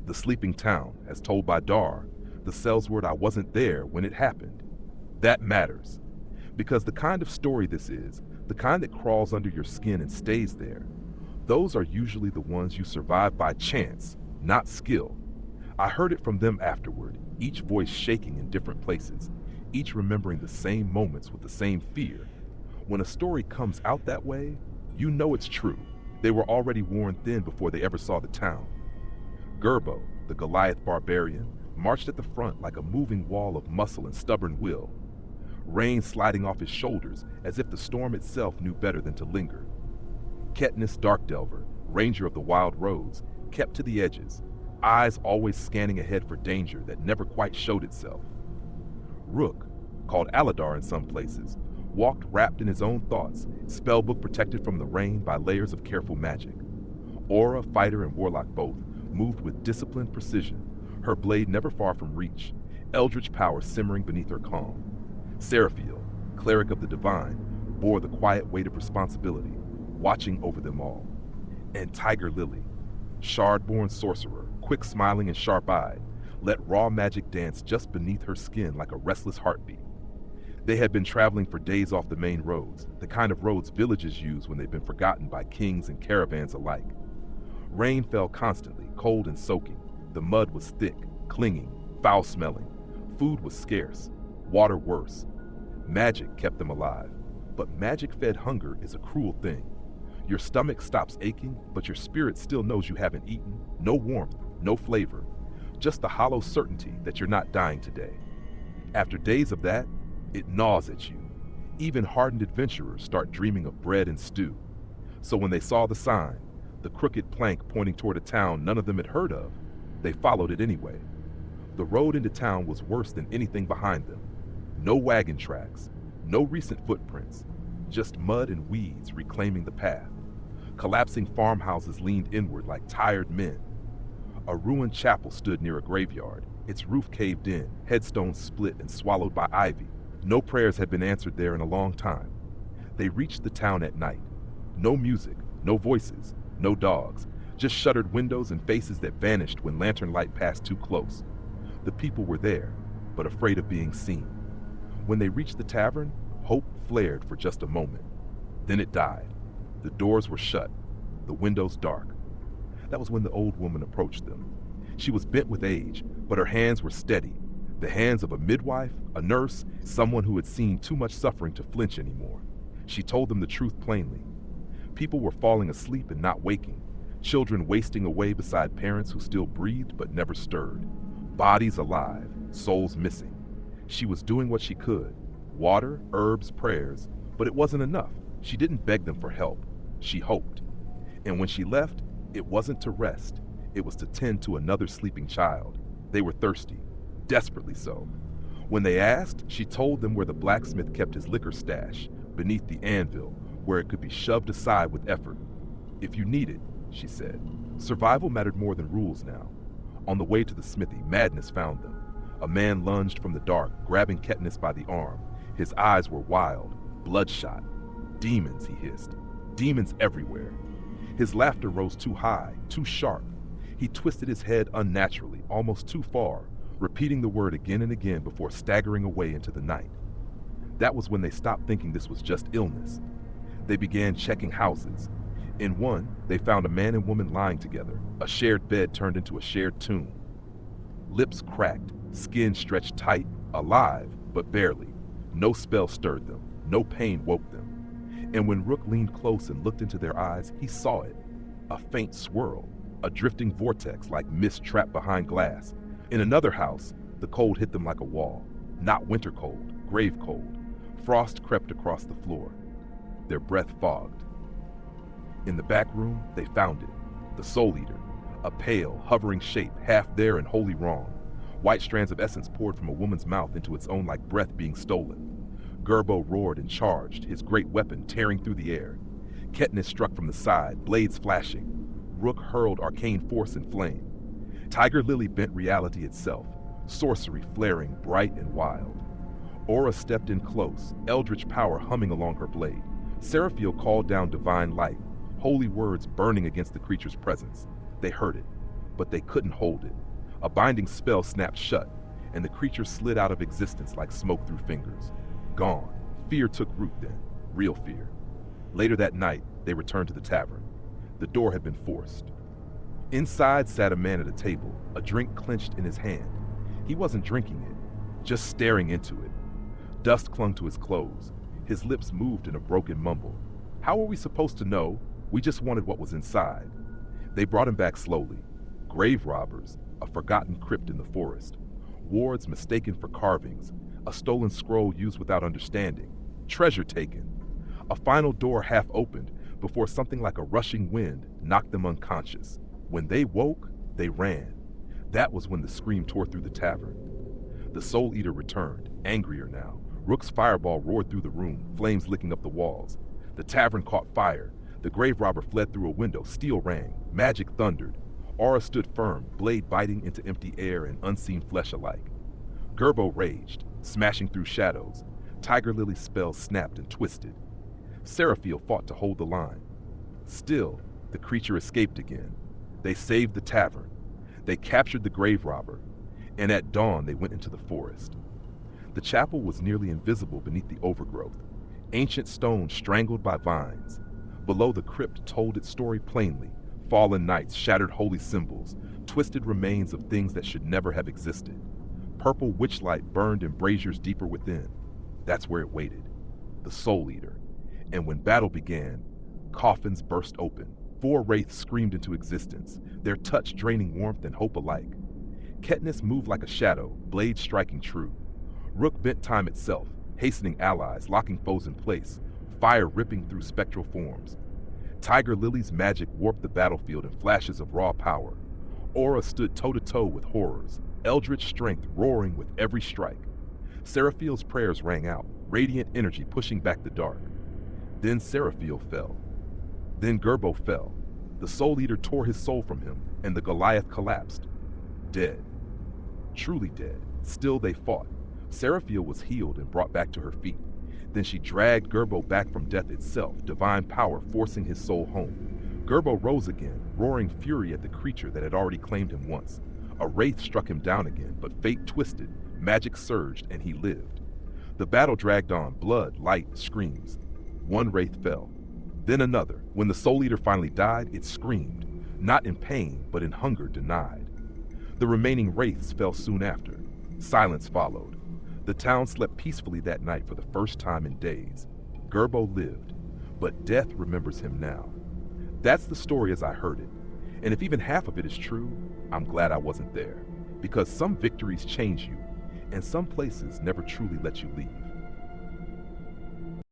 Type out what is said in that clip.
The sleeping town, as told by Darr the Sellsword. I wasn't there when it happened. That matters. Because the kind of story this is, the kind that crawls under your skin and stays there, those are usually the ones you survive by chance, not skill. I heard it from them afterward, each voice shaking in different places, each remembering the same moments with the same fear. When a story comes out that way, you know it's true. They were already worn thin before they ever saw the town. Gerbo, the Goliath barbarian, marched at the front like a moving wall of muscle and stubborn will, rain sliding off his shoulders as if the storm itself knew better than to linger. Katniss Darkdelver, ranger of the wild roads, kept to the edges, eyes always scanning ahead for danger that never quite showed itself. Rook, called Aladar in some places, walked wrapped in his own thoughts, spellbook protected from the rain by layers of careful magic. Aura, fighter, and warlock both moved with disciplined precision, her blade never far from reach, eldritch power simmering beneath her calm. Seraphiel, cleric of the divine, bore the quiet weight of responsibility, watching over them all. And Tiger Lily, shard-born sorcerer, quick-smiling and sharp-eyed, let raw magic dance just beneath her skin like a restless heartbeat. They had been traveling for days off the main roads, the kind of roads villages use when they've been forgotten by kings and caravans alike. Rain fell constantly, cold and soaking. The mud was thick, clinging, foul-smelling. Food was scarce, water worse. Magic kept them alive, but magic-fed hunger is a cruel thing. Your stomach stops aching, but your spirit still knows you haven't eaten. No warmth, no flavor, just the hollow certainty that you're not dying today. After days of that, it gnaws at you. Even hardened adventurers start dreaming of bread and stew. So when they saw the sign, the crooked plank pointing toward a town none of them had heard of, they followed it anyway. The road into town was worse than anything behind them. No wagon tracks, no recent footprints, just mud and weeds reclaiming the path. Collapsing farmhouses leaned inward like tired men. A ruined chapel stood near a graveyard, its roof caved in, headstones split and swallowed by ivy. No prayers had been answered there in a long time. They reached the town at night. No music, no voices, no dogs, just shuttered windows and faces that vanished when lantern light passed too close. The people were there, but afraid of being seen. When they reached the tavern, hope flared for just a moment. Then it died. The doors were shut, the windows dark. That was when the old woman approached them. She was bent with age, but her hands were steady. The hands of a midwife, a nurse, someone who had seen too much suffering to flinch anymore. She told them the truth plainly. People were falling asleep and not waking, children wasting away beside parents who still breathed but never stirred. Bodies alive, souls missing. She was doing what she could. Water, herbs, prayers, but it wasn't enough. She didn't beg them for help. She hoped. And when she left, it wasn't to rest. It was to tend to another sleeping child. They were thirsty, desperately so. When they asked, she told them where the blacksmith kept his liquor stash, beneath the anvil, where it could be shoved aside with effort. If you need it, she said. Survival mattered more than rules now. On the way to the smithy, madness found them. A man lunged from the dark, grabbing Katniss by the arm. His eyes were wild, bloodshot. Demons, he hissed. Demons everywhere. His laughter rose too high, too sharp. He twisted his head unnaturally, almost too far, repeating the word again and again before staggering away into the night. That was when they stopped thinking this was just illness. They began checking houses. In one, they found a man and woman lying together. A shared bed turned into a shared tomb. Lips cracked, skin stretched tight, alive, but barely. No spell stirred them, no pain woke them. And when Rook leaned close and looked into their eyes, he saw it. A faint swirl, a drifting vortex like mist trapped behind glass. In another house, the cold hit them like a wall. Not winter cold, grave cold. Frost crept across the floor. Their breath fogged. In the back room, they found it. The Soul Eater, a pale, hovering shape, half there and wholly wrong. White strands of essence poured from a woman's mouth into its own like breath being stolen. Gerbo roared and charged, his great weapon tearing through the air. Katniss struck from the side, blades flashing. Rook hurled arcane force and flame. Tiger Lily bent reality itself, sorcery flaring bright and wild. Aura stepped in close, eldritch power humming along her blade. Seraphiel called down divine light, holy words burning against the creature's presence. They heard it. but they couldn't hold it. A binding spell snapped shut, and the creature slid out of existence like smoke through fingers. Gone. Fear took root then, real fear. Later that night, they returned to the tavern. The door had been forced. Inside sat a man at a table, a drink clenched in his hand. He wasn't drinking it, just staring into it. Dust clung to his clothes. His lips moved in a broken mumble. How were we supposed to know? We just wanted what was inside. They brought him back slowly. Grave robbers, a forgotten crypt in the forest. Wards mistaken for carvings, a stolen scroll used without understanding. Treasure taken. A final door half opened before something like a rushing wind knocked them unconscious. When they woke, they ran. That was when the scream tore through the tavern. The Soul Eater returned, angrier now. Rook's fireball roared through the room, flames licking up the walls. The tavern caught fire. The grave robber fled through a window, steel rang, magic thundered. Aura stood firm, blade biting into empty air and unseen flesh alike. Gerbo raged, smashing through shadows. Tiger Lily's spell snapped and twisted. Seraphiel fought to hold the line. Still, the creature escaped again. They saved the tavern. They captured the grave robber. And at dawn, they went into the forest. The chapel was nearly invisible beneath the overgrowth. Ancient stone strangled by vines. Below, the crypt told its story plainly. Fallen knights, shattered holy symbols, twisted remains of things that should never have existed. Purple witchlight burned in braziers deeper within. That's where it waited. The Soul Eater. And when battle began, coffins burst open. 4 wraiths screamed into existence, their touch draining warmth and hope alike. Katniss moved like a shadow, blade striking true. Rook bent time itself, hastening allies, locking foes in place, fire ripping through spectral forms. Tiger Lily's magic warped the battlefield in flashes of raw power. Aura stood toe-to-toe with horrors, eldritch strength roaring with every strike. Seraphiel's prayers rang out, radiant energy pushing back the dark. Then Seraphiel fell. Then Gerbo fell. The Soul Eater tore his soul from him, and the Goliath collapsed. Dead. Truly dead. Still they fought. Seraphiel was healed and brought back to her feet. Then she dragged Gerbo back from death itself, divine power forcing his soul home. Gerbo rose again, roaring fury at the creature that had already claimed him once. A wraith struck him down again, but fate twisted, magic surged, and he lived. The battle dragged on, blood, light, screams. 1 wraith fell. Then another. When the Soul Eater finally died, it screamed, not in pain, but in hunger denied. The remaining wraiths fell soon after. Silence followed. The town slept peacefully that night for the first time in days. Gerbo lived, but death remembers him now. That's the story as I heard it. And if even half of it is true, I'm glad I wasn't there. Because some victories change you, and some places never truly let you leave.